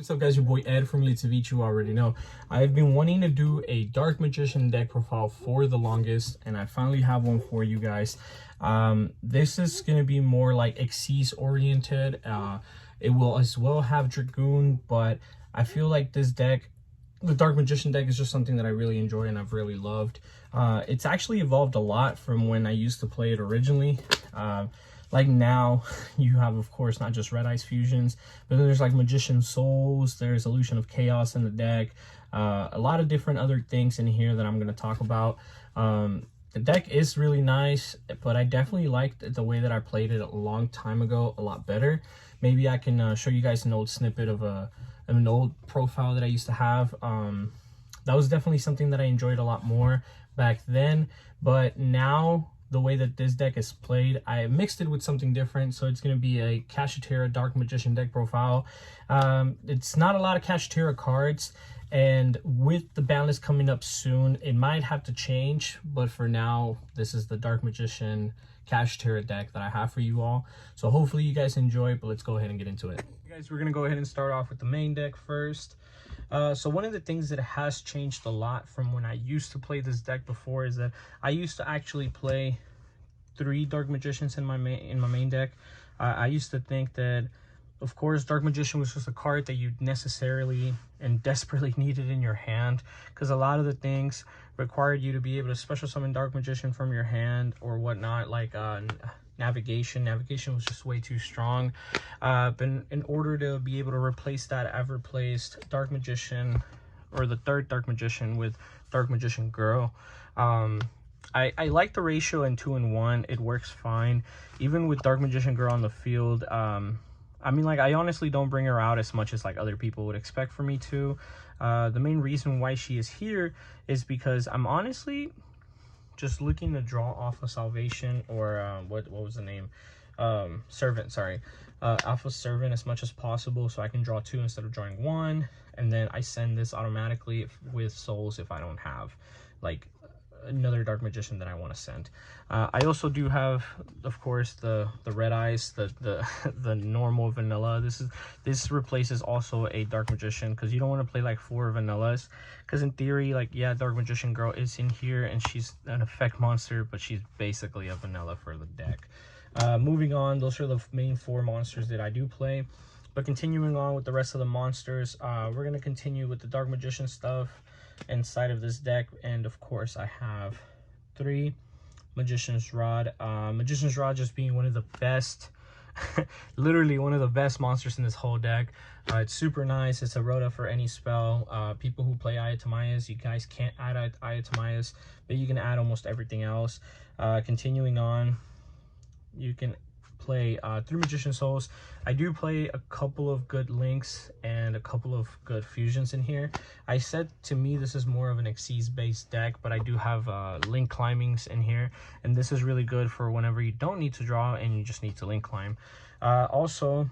What's up guys, your boy Ed from Elite TV. You already know I've been wanting to do a Dark Magician deck profile for the longest, and I finally have one for you guys. This is going to be more like Xyz oriented. It will as well have Dragoon, but I feel like this deck, the Dark Magician deck, is just something that I really enjoy and I've really loved. It's actually evolved a lot from when I used to play it originally. Like now you have, of course, not just Red Eyes fusions, but then there's like Magician Souls, there's Illusion of Chaos in the deck, a lot of different other things in here that I'm going to talk about. The deck is really nice, but I definitely liked the way that I played it a long time ago a lot better. Maybe I can show you guys an old snippet of an old profile that I used to have. That was definitely something that I enjoyed a lot more back then, but now the way that this deck is played, I mixed it with something different. So it's going to be a Kashtira Dark Magician deck profile. It's not a lot of Kashtira cards, and with the ban list coming up soon, it might have to change, but for now this is the Dark Magician Kashtira deck that I have for you all. So hopefully you guys enjoy, but let's go ahead and get into it. Guys, we're going to go ahead and start off with the main deck first. So one of the things that has changed a lot from when I used to play this deck before is that I used to actually play 3 Dark Magicians in my main deck. I used to think that, of course, Dark Magician was just a card that you necessarily and desperately needed in your hand, because a lot of the things required you to be able to special summon Dark Magician from your hand or whatnot, like Navigation was just way too strong. But in order to be able to replace that, I've replaced Dark Magician, or the 3rd Dark Magician, with Dark Magician Girl. I like the ratio in 2 and 1. It works fine even with Dark Magician Girl on the field. I mean, like, I honestly don't bring her out as much as like other people would expect for me to. The main reason why she is here is because I'm honestly just looking to draw off a Salvation, or what was the name, Servant, sorry, Alpha Servant, as much as possible, so I can draw 2 instead of drawing 1, and then I send this automatically with souls if I don't have like another Dark Magician that I want to send. I also do have, of course, the Red Eyes, the normal vanilla. This replaces also a Dark Magician, because you don't want to play like 4 vanillas, because in theory, like, yeah, Dark Magician Girl is in here and she's an effect monster, but she's basically a vanilla for the deck. Moving on, those are the main 4 monsters that I do play. But continuing on with the rest of the monsters, we're going to continue with the Dark Magician stuff inside of this deck. And of course I have 3 Magician's Rod. Magician's Rod just being one of the best literally one of the best monsters in this whole deck. It's super nice. It's a Rhoda for any spell. People who play Ayatamayas, you guys can't add Ayatamayas, but you can add almost everything else. Continuing on, you can play 3 Magician Souls. I do play a couple of good links and a couple of good fusions in here. I said, to me, this is more of an Xyz based deck, but I do have link climbings in here, and this is really good for whenever you don't need to draw and you just need to link climb. Also,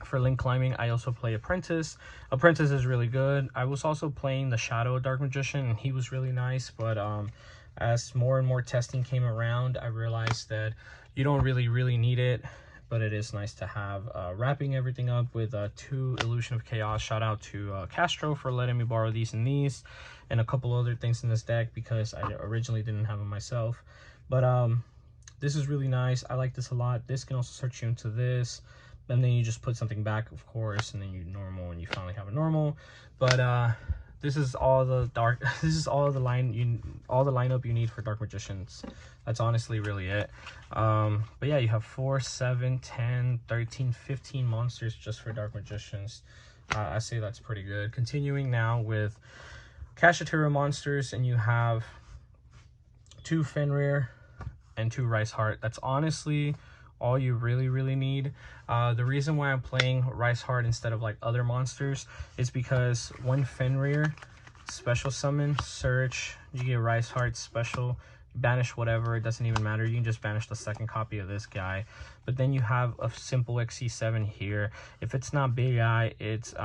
for link climbing, I also play Apprentice. Apprentice is really good. I was also playing the Shadow Dark Magician, and he was really nice, but as more and more testing came around, I realized that you don't really need it, but it is nice to have. Wrapping everything up with 2 Illusion of Chaos. Shout out to Castro for letting me borrow these and these, and a couple other things in this deck, because I originally didn't have them myself. But this is really nice. I like this a lot. This can also search you into this, and then you just put something back, of course, and then you normal, and you finally have a normal. But this is all the dark, this is all the lineup you need for Dark Magicians. That's honestly really it. But yeah, you have 4, 7, 10, 13, 15 monsters just for Dark Magicians. I say that's pretty good. Continuing now with Kashtira monsters, and you have 2 Fenrir and 2 Rice Heart. That's honestly all you really need. The reason why I'm playing Rice Heart instead of like other monsters is because 1 Fenrir, special summon, search, you get Rice Heart, special, banish whatever, it doesn't even matter. You can just banish the 2nd copy of this guy. But then you have a simple XC7 here. If it's not Big Eye, it's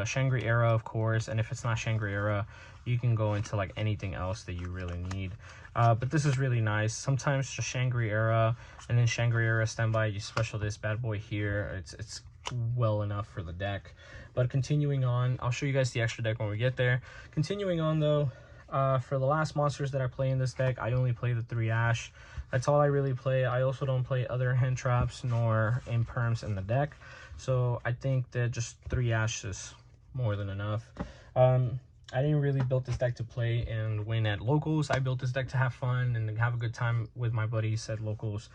Shangri-Era, of course, and if it's not Shangri-Era, you can go into like anything else that you really need. But this is really nice. Sometimes just Shangri-Era, and then Shangri-Era standby, you special this bad boy here. It's well enough for the deck. But continuing on, I'll show you guys the extra deck when we get there. Continuing on though, for the last monsters that I play in this deck, I only play the 3 Ash. That's all I really play. I also don't play other hand traps nor imperms in the deck. So I think that just 3 Ash is more than enough. I didn't really build this deck to play and win at locals. I built this deck to have fun and have a good time with my buddies at locals.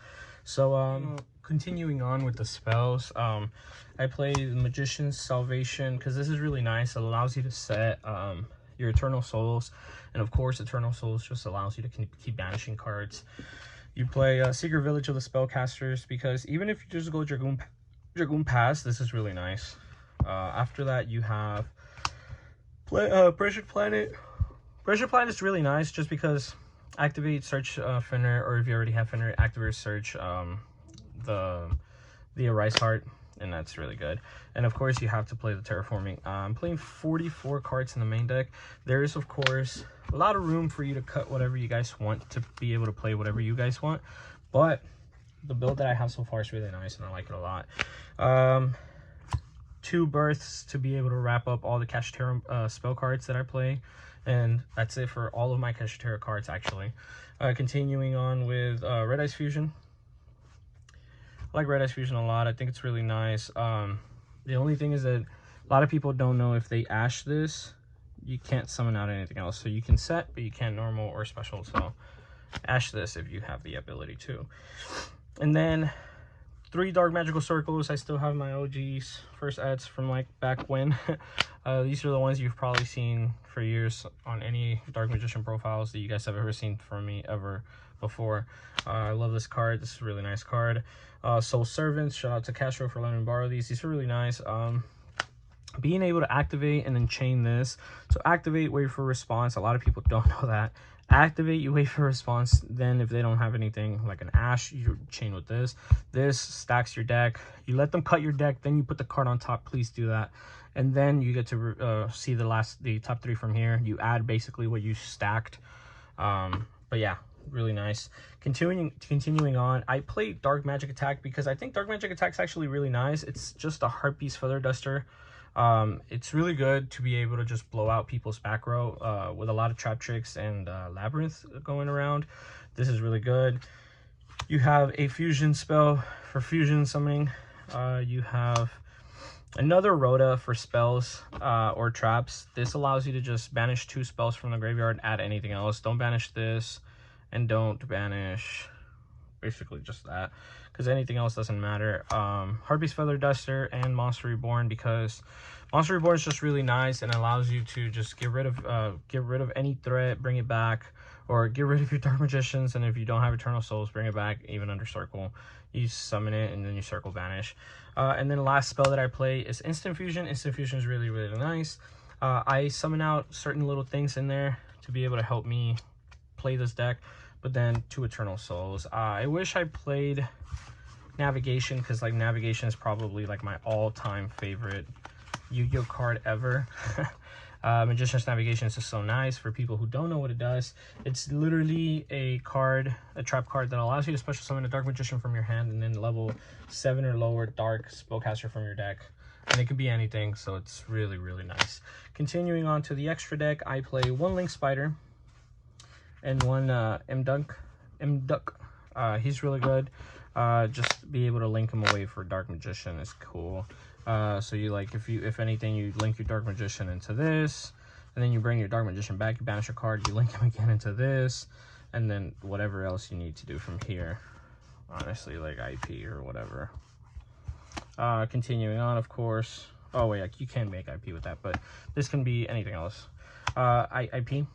So continuing on with the spells, I play the Magician's Salvation because this is really nice. It allows you to set your Eternal Souls, and of course Eternal Souls just allows you to keep banishing cards. You play Secret Village of the Spellcasters because even if you just go Dragoon Pass, this is really nice. After that you have Pressure Planet. Pressure Planet is really nice just because activate search Finner, or if you already have Finner, activate search the Arise Heart, and that's really good. And of course you have to play the Terraforming. I'm playing 44 cards in the main deck. There is of course a lot of room for you to cut whatever you guys want to be able to play whatever you guys want, but the build that I have so far is really nice and I like it a lot. 2 births to be able to wrap up all the Kashtira spell cards that I play, and that's it for all of my Kashtira cards actually. Continuing on with Red Eyes Fusion. I like Red Eyes Fusion a lot. I think it's really nice. The only thing is that a lot of people don't know if they Ash this, you can't summon out anything else. So you can set, but you can't normal or special. So Ash this if you have the ability to. And then 3 Dark Magical Circles. I still have my OGs, first ads from like back when. These are the ones you've probably seen for years on any Dark Magician profiles that you guys have ever seen from me ever before. I love this card. This is a really nice card. Soul Servants, shout out to Kashtira for letting me borrow these. These are really nice. Being able to activate and then chain this. So activate, wait for response. A lot of people don't know that. Activate, you wait for response, then if they don't have anything like an Ash, you chain with this. This stacks your deck. You let them cut your deck, then you put the card on top. Please do that. And then you get to see the top 3 from here. You add basically what you stacked. But yeah, really nice. Continuing on, I play Dark Magic Attack because I think Dark Magic Attack is actually really nice. It's just a Heartbeast Feather Duster. It's really good to be able to just blow out people's back row with a lot of trap tricks and labyrinth going around. This is really good. You have a fusion spell for fusion summoning. You have another Rhoda for spells or traps. This allows you to just banish 2 spells from the graveyard, add anything else. Don't banish this, and don't banish basically just that, because anything else doesn't matter. Heartbeast Feather Duster and Monster Reborn, because Monster Reborn is just really nice and allows you to just get rid of any threat, bring it back, or get rid of your Dark Magicians, and if you don't have Eternal Souls, bring it back even under circle. You summon it and then you circle banish. And then the last spell that I play is Instant Fusion. Instant Fusion is really, really nice. I summon out certain little things in there to be able to help me play this deck, but then 2 Eternal Souls. I wish I played Navigation, because like Navigation is probably like my all-time favorite Yu-Gi-Oh card ever. Magician's Navigation is just so nice. For people who don't know what it does, it's literally a trap card that allows you to special summon a Dark Magician from your hand and then level 7 or lower Dark Spellcaster from your deck. And it could be anything, so it's really, really nice. Continuing on to the extra deck, I play 1 Link Spider and 1 M-Duck. He's really good. Just be able to link him away for Dark Magician is cool. So you like, if anything, you link your Dark Magician into this, and then you bring your Dark Magician back, you banish a card, you link him again into this, and then whatever else you need to do from here. Honestly, like IP or whatever. Continuing on, of course. Oh wait, you can make IP with that, but this can be anything else. IP,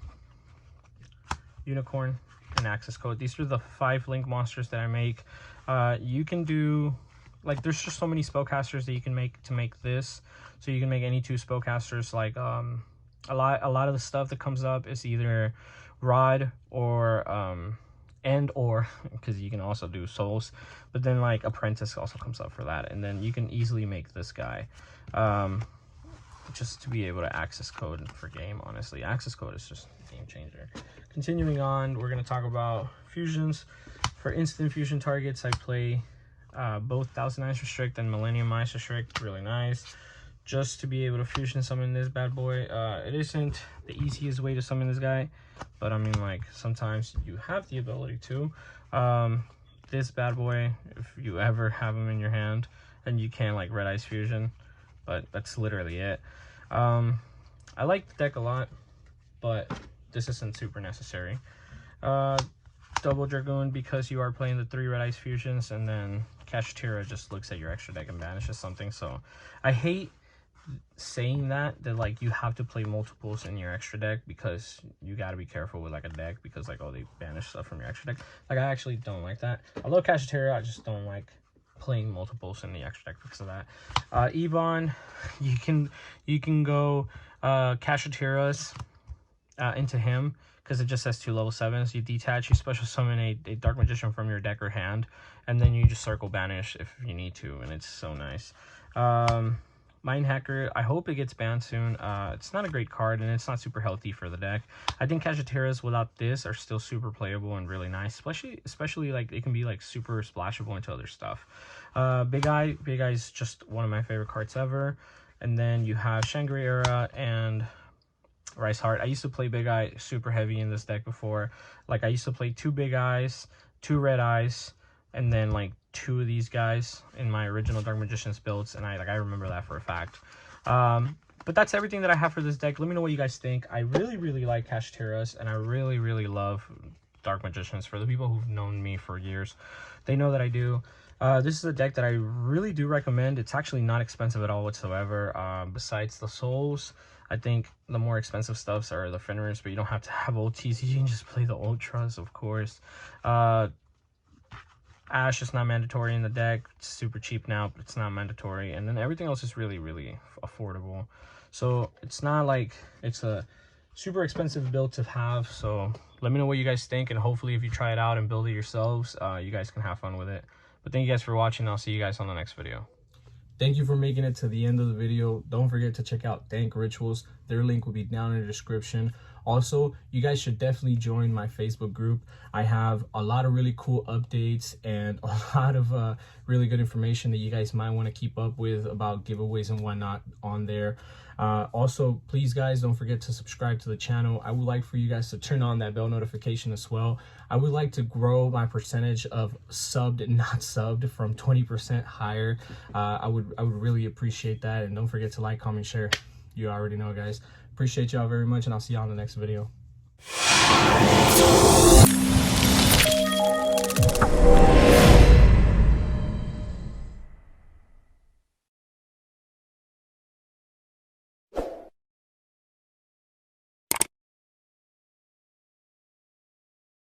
Unicorn, and Access Code. These are the 5 link monsters that I make. You can do, like, there's just so many spellcasters that you can make to make this. So you can make any 2 spellcasters. Like a lot of the stuff that comes up is either Rod or or because you can also do Souls, but then like Apprentice also comes up for that, and then you can easily make this guy just to be able to access code for game. Honestly, access code is just a game changer. Continuing on, we're going to talk about fusions. For instant fusion targets, I play both Thousand Ice Restrict and Millennium Ice Restrict, really nice. Just to be able to fusion summon this bad boy. It isn't the easiest way to summon this guy, but I mean, like, sometimes you have the ability to. This bad boy, if you ever have him in your hand, and you can like Red Ice Fusion, but that's literally it. I like the deck a lot, but this isn't super necessary. Double Dragoon because you are playing the 3 Red Ice Fusions, and then Kashtira just looks at your extra deck and banishes something. So I hate saying that like you have to play multiples in your extra deck, because you got to be careful with like a deck, because like, oh, they banish stuff from your extra deck. Like, I actually don't like that. I love Kashtira, I just don't like playing multiples in the extra deck because of that. Ebon, you can go Kashtiras into him, because it just has 2 level 7s. You detach, you special summon a Dark Magician from your deck or hand, and then you just circle banish if you need to, and it's so nice. Mind Hacker, I hope it gets banned soon. It's not a great card, and it's not super healthy for the deck. I think Kashtiras without this are still super playable and really nice, especially like it can be like super splashable into other stuff. Big Eye is just one of my favorite cards ever. And then you have Shangri-Era and Rice Heart. I used to play Big Eye super heavy in this deck before. Like, I used to play 2 Big Eyes, 2 Red Eyes, and then like 2 of these guys in my original Dark Magician's builds, and I remember that for a fact. But that's everything that I have for this deck. Let me know what you guys think. I really like Kashtiras, and I really love Dark Magicians. For the people who've known me for years, they know that I do. This is a deck that I really do recommend. It's actually not expensive at all whatsoever. Besides the souls, I think the more expensive stuffs are the Fenrir's, but you don't have to have OTs. You can just play the Ultras, of course. Ash is not mandatory in the deck. It's super cheap now, but it's not mandatory. And then everything else is really affordable. So it's not like it's a super expensive build to have. So let me know what you guys think, and hopefully if you try it out and build it yourselves, you guys can have fun with it. But thank you guys for watching. I'll see you guys on the next video. Thank you for making it to the end of the video. Don't forget to check out Dank Rituals. Their link will be down in the description. Also, you guys should definitely join my Facebook group. I have a lot of really cool updates and a lot of really good information that you guys might want to keep up with about giveaways and whatnot on there. Also, please guys, don't forget to subscribe to the channel. I would like for you guys to turn on that bell notification as well. I would like to grow my percentage of subbed and not subbed from 20% higher. I would really appreciate that. And don't forget to like, comment, share. You already know, guys. Appreciate y'all very much, and I'll see y'all in the next video.